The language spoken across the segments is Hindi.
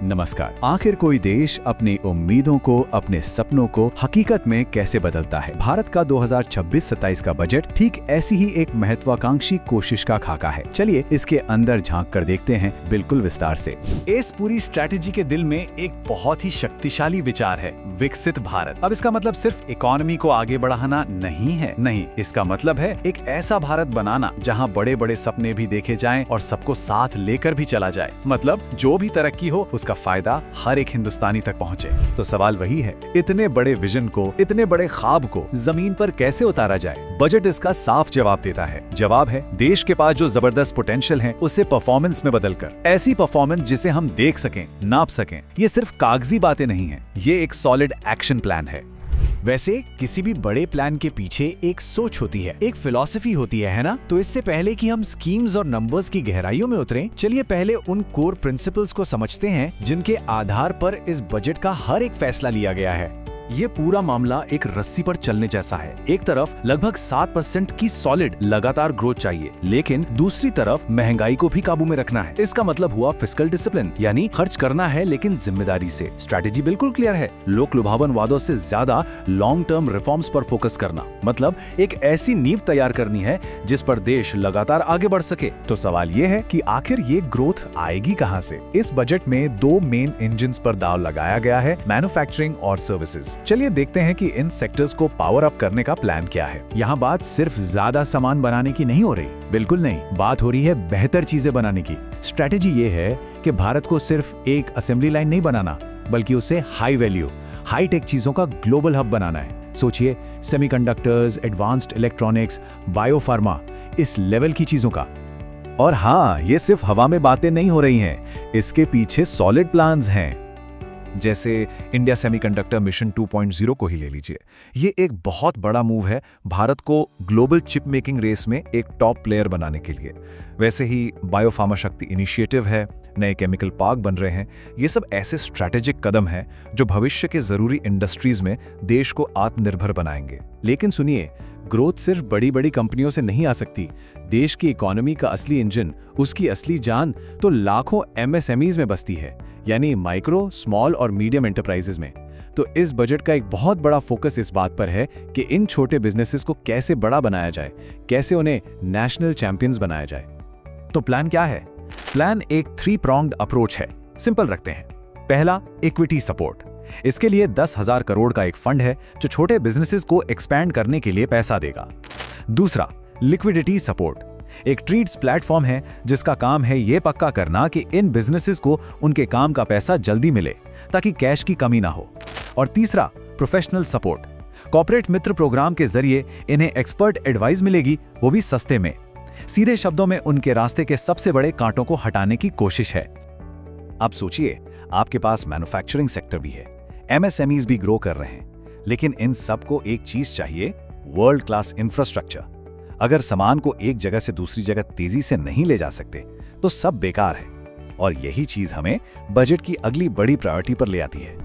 नमस्कार। आखिर कोई देश अपनी उम्मीदों को, अपने सपनों को हकीकत में कैसे बदलता है? भारत का 2026-27 का बजट ठीक ऐसी ही एक महत्वाकांक्षी कोशिश का खाका है। चलिए इसके अंदर झांक कर देखते हैं बिल्कुल विस्तार से। इस पूरी स्ट्रैटेजी के दिल में एक बहुत ही शक्तिशाली विचार है, विकसित भारत। अब इसका मतलब सिर्फ इकोनॉमी को आगे बढ़ाना नहीं है, नहीं, इसका मतलब है एक ऐसा भारत बनाना जहां बड़े बड़े सपने भी देखे जाएं और सबको साथ लेकर भी चला जाए। मतलब जो भी तरक्की हो उसका फायदा हर एक हिंदुस्तानी तक पहुंचे। तो सवाल वही है, इतने बड़े विजन को, इतने बड़े ख्वाब को जमीन पर कैसे उतारा जाए? बजट इसका साफ जवाब देता है। जवाब है देश के पास जो जबरदस्त पोटेंशियल है उसे परफॉर्मेंस में बदलकर, ऐसी परफॉर्मेंस जिसे हम देख सकें, नाप सकें। ये सिर्फ कागजी बातें नहीं है, ये एक सॉलिड एक्शन प्लान है। वैसे किसी भी बड़े प्लान के पीछे एक सोच होती है, एक फिलॉसफी होती है ना? तो इससे पहले कि हम स्कीम्स और नंबर्स की गहराइयों में उतरें, चलिए पहले उन कोर प्रिंसिपल्स को समझते हैं जिनके आधार पर इस बजट का हर एक फैसला लिया गया है। ये पूरा मामला एक रस्सी पर चलने जैसा है। एक तरफ लगभग 7% की सॉलिड लगातार ग्रोथ चाहिए, लेकिन दूसरी तरफ महंगाई को भी काबू में रखना है। इसका मतलब हुआ फिस्कल डिसिप्लिन, यानी खर्च करना है लेकिन जिम्मेदारी से। स्ट्रैटेजी बिल्कुल क्लियर है, लोक लुभावन वादों से ज्यादा लॉन्ग टर्म रिफॉर्म्स पर फोकस करना। मतलब एक ऐसी नींव तैयार करनी है जिस पर देश लगातार आगे बढ़ सके। तो सवाल ये है कि आखिर ये ग्रोथ आएगी कहां से? इस बजट में दो मेन इंजन्स पर दाव लगाया गया है, मैन्युफैक्चरिंग और सर्विसेज। चलिए देखते हैं कि इन सेक्टर्स को पावर अप करने का प्लान क्या है। यहाँ बात सिर्फ ज्यादा सामान बनाने की नहीं हो रही, बिल्कुल नहीं, बात हो रही है बेहतर चीजें बनाने की। स्ट्रैटेजी ये है कि भारत को सिर्फ एक असेंबली लाइन नहीं बनाना, बल्कि उसे हाई वैल्यू, हाई टेक चीजों का ग्लोबल हब बनाना है। सोचिए, सेमीकंडक्टर्स, एडवांस्ड इलेक्ट्रॉनिक्स, बायोफार्मा, इस लेवल की चीजों का। और हाँ, ये सिर्फ हवा में बातें नहीं हो रही हैं, इसके पीछे सॉलिड प्लान्स हैं। जैसे इंडिया सेमीकंडक्टर मिशन 2.0 को ही ले लीजिए। ये एक बहुत बड़ा मूव है भारत को ग्लोबल चिप मेकिंग रेस में एक टॉप प्लेयर बनाने के लिए। वैसे ही बायोफार्मा शक्ति इनिशिएटिव है, नए केमिकल पार्क बन रहे हैं। ये सब ऐसे स्ट्रैटेजिक कदम हैं जो भविष्य के जरूरी इंडस्ट्रीज में देश को आत्मनिर्भर बनाएंगे। लेकिन सुनिए, ग्रोथ सिर्फ बड़ी बड़ी कंपनियों से नहीं आ सकती। देश की इकोनॉमी का असली इंजन, उसकी असली जान तो लाखों एमएसएमईज में बसती है, यानी माइक्रो, स्मॉल और मीडियम एंटरप्राइजेज में। तो इस बजट का एक बहुत बड़ा फोकस इस बात पर है कि इन छोटे बिजनेसेस को कैसे बड़ा बनाया जाए, कैसे उन्हें नेशनल चैंपियंस बनाया जाए। तो प्लान क्या है? प्लान एक 3 pronged अप्रोच है। सिंपल रखते हैं। पहला, इक्विटी सपोर्ट। इसके लिए 10,000 करोड़ का एक फंड है जो छोटे बिजनेसेस को एक्सपैंड करने के लिए पैसा देगा। दूसरा, लिक्विडिटी सपोर्ट। एक ट्रेड्स प्लेटफॉर्म है जिसका काम है ये पक्का करना कि इन बिजनेसेस को उनके काम का पैसा जल्दी मिले ताकि कैश की कमी ना हो। और तीसरा, प्रोफेशनल सपोर्ट। कॉर्पोरेट मित्र प्रोग्राम के जरिए इन्हें एक्सपर्ट एडवाइस मिलेगी, वो भी सस्ते में। सीधे शब्दों में उनके रास्ते के सबसे बड़े कांटों को हटाने की कोशिश है। अब सोचिए, आपके पास मैन्युफैक्चरिंग सेक्टर भी है, एमएसएमईज भी ग्रो कर रहे हैं, लेकिन इन सबको एक चीज चाहिए, वर्ल्ड क्लास इंफ्रास्ट्रक्चर। अगर सामान को एक जगह से दूसरी जगह तेजी से नहीं ले जा सकते तो सब बेकार है। और यही चीज हमें बजट की अगली बड़ी प्रायोरिटी पर ले आती है।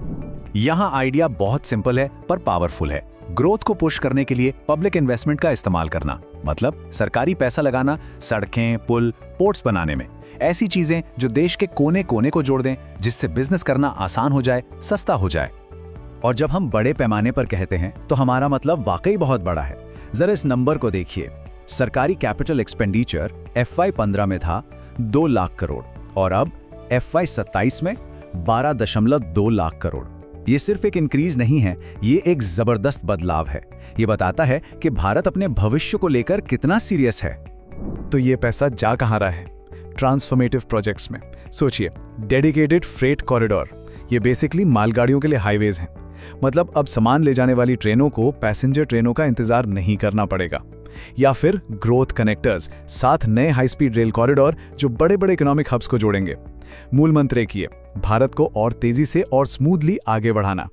यहाँ आइडिया बहुत सिंपल है पर पावरफुल है। ग्रोथ को पुश करने के लिए पब्लिक इन्वेस्टमेंट का इस्तेमाल करना, मतलब सरकारी पैसा लगाना सड़कें, पुल, पोर्ट्स बनाने में। ऐसी चीजें जो देश के कोने कोने को जोड़ दें, जिससे बिजनेस करना आसान हो जाए, सस्ता हो जाए। और जब हम बड़े पैमाने पर कहते हैं तो हमारा मतलब वाकई बहुत बड़ा है। जरा इस नंबर को देखिए। सरकारी कैपिटल एक्सपेंडिचर FY15 में था 2 लाख करोड़ और अब FY27 में 12.2 लाख करोड़। ये सिर्फ एक इंक्रीज नहीं है, ये एक जबरदस्त बदलाव है। ये बताता है कि भारत अपने भविष्य को लेकर कितना सीरियस है। तो ये पैसा जा कहाँ रहा है? ट्रांसफॉर्मेटिव प्रोजेक्ट्स में। सोचिए, डेडिकेटेड फ्रेट कॉरिडोर, ये बेसिकली मालगाड़ियों के लिए हाईवेज हैं। मतलब अब सामान ले जाने वाली ट्रेनों को पैसेंजर ट्रेनों का इंतजार नहीं करना पड़ेगा। या फिर ग्रोथ कनेक्टर्स, 7 नए हाई स्पीड रेल कॉरिडोर जो बड़े बड़े इकोनॉमिक हब्स को जोड़ेंगे। मूल मंत्र एक ही है, भारत को और तेजी से और स्मूथली आगे बढ़ाना।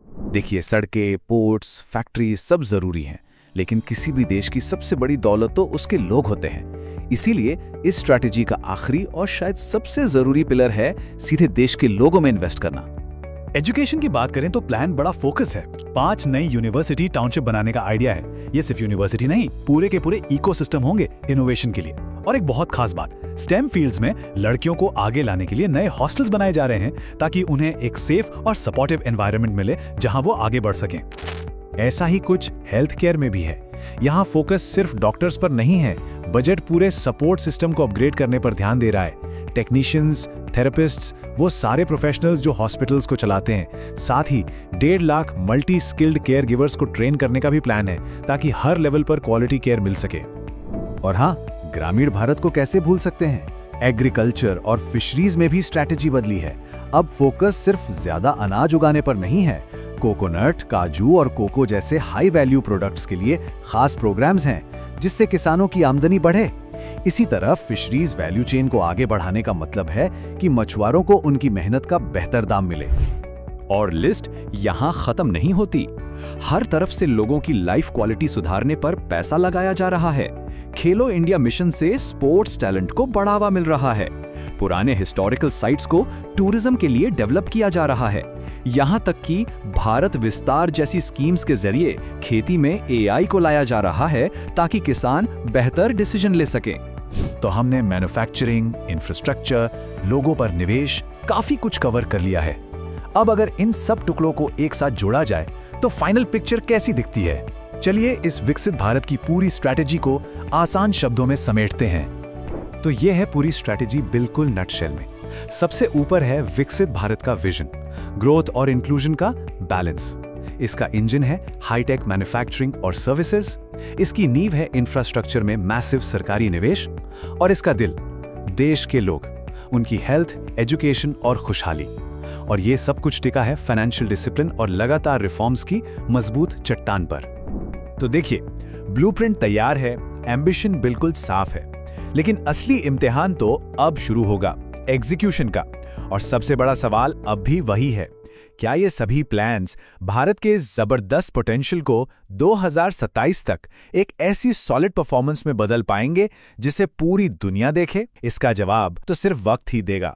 देखिए, सड़कें, पोर्ट्स, फैक्ट्री सब जरूरी हैं, लेकिन किसी भी देश की सबसे बड़ी दौलत तो उसके लोग होते हैं। इसीलिए इस स्ट्रैटेजी का आखिरी और शायद सबसे जरूरी पिलर है सीधे देश के लोगों में इन्वेस्ट करना। एजुकेशन की बात करें तो प्लान बड़ा फोकस्ड है। 5 नई यूनिवर्सिटी टाउनशिप बनाने का आइडिया है। ये सिर्फ यूनिवर्सिटी नहीं, पूरे के पूरे इकोसिस्टम होंगे इनोवेशन के लिए। और एक बहुत खास बात, स्टेम फील्ड्स में लड़कियों को आगे लाने के लिए नए हॉस्टल्स बनाए जा रहे हैं ताकि उन्हें एक सेफ और सपोर्टिव एनवायरनमेंट मिले जहां वो आगे बढ़ सकें। ऐसा ही कुछ हेल्थ केयर में भी है। यहाँ फोकस सिर्फ डॉक्टर्स पर नहीं है, बजट पूरे सपोर्ट सिस्टम को अपग्रेड करने पर ध्यान दे रहा है। टेक्नीशियंस, थेरेपिस्ट्स, वो सारे प्रोफेशनल्स जो हॉस्पिटल्स को चलाते हैं। साथ ही 1.5 lakh multi skilled care givers को ट्रेन करने का भी प्लान है ताकि हर लेवल पर क्वालिटी केयर मिल सके। और हाँ, ग्रामीण भारत को कैसे भूल सकते हैं। एग्रीकल्चर और फिशरीज में भी स्ट्रैटेजी बदली है। अब फोकस सिर्फ ज्यादा अनाज उगाने पर नहीं है। कोकोनट, काजू और कोको जैसे हाई वैल्यू प्रोडक्ट्स के लिए खास प्रोग्राम्स हैं जिससे किसानों की आमदनी बढ़े। इसी तरह फिशरीज वैल्यू चेन को आगे बढ़ाने का मतलब है कि मछुआरों को उनकी मेहनत का बेहतर दाम मिले। और लिस्ट यहाँ खत्म नहीं होती। हर तरफ से लोगों की लाइफ क्वालिटी सुधारने पर पैसा लगाया जा रहा है। खेलो इंडिया मिशन से स्पोर्ट्स टैलेंट को बढ़ावा मिल रहा है। पुराने हिस्टोरिकल साइट्स को टूरिज्म के लिए डेवलप किया जा रहा है। यहाँ तक कि भारत विस्तार जैसी स्कीम्स के जरिए खेती में AI को लाया जा रहा है ताकि किसान बेहतर डिसीजन ले सकें। तो हमने मैन्युफैक्चरिंग, इंफ्रास्ट्रक्चर, लोगों पर निवेश, काफी कुछ कवर कर लिया है। अब अगर इन सब टुकड़ों को एक साथ जोड़ा जाए तो फाइनल पिक्चर कैसी दिखती है? चलिए इस विकसित भारत की पूरी स्ट्रैटेजी को आसान शब्दों में समेटते हैं। तो ये है पूरी स्ट्रैटेजी बिल्कुल नटशेल में। सबसे ऊपर है विकसित भारत का विजन, ग्रोथ और इंक्लूजन का बैलेंस। इसका इंजन है हाईटेक मैन्युफैक्चरिंग और सर्विसेज। इसकी नींव है इंफ्रास्ट्रक्चर में मैसिव सरकारी निवेश। और इसका दिल देश के लोग, उनकी हेल्थ, एजुकेशन और खुशहाली। और ये सब कुछ टिका है फाइनेंशियल डिसिप्लिन और लगातार रिफॉर्म्स की मजबूत चट्टान पर। तो देखिए, ब्लूप्रिंट तैयार है, एम्बिशन बिल्कुल साफ है, लेकिन असली इम्तिहान तो अब शुरू होगा, एग्जीक्यूशन का। और सबसे बड़ा सवाल अब भी वही है, क्या ये सभी प्लान्स भारत के जबरदस्त पोटेंशियल को 2027 तक एक ऐसी सॉलिड परफॉर्मेंस में बदल पाएंगे जिसे पूरी दुनिया देखे? इसका जवाब तो सिर्फ वक्त ही देगा।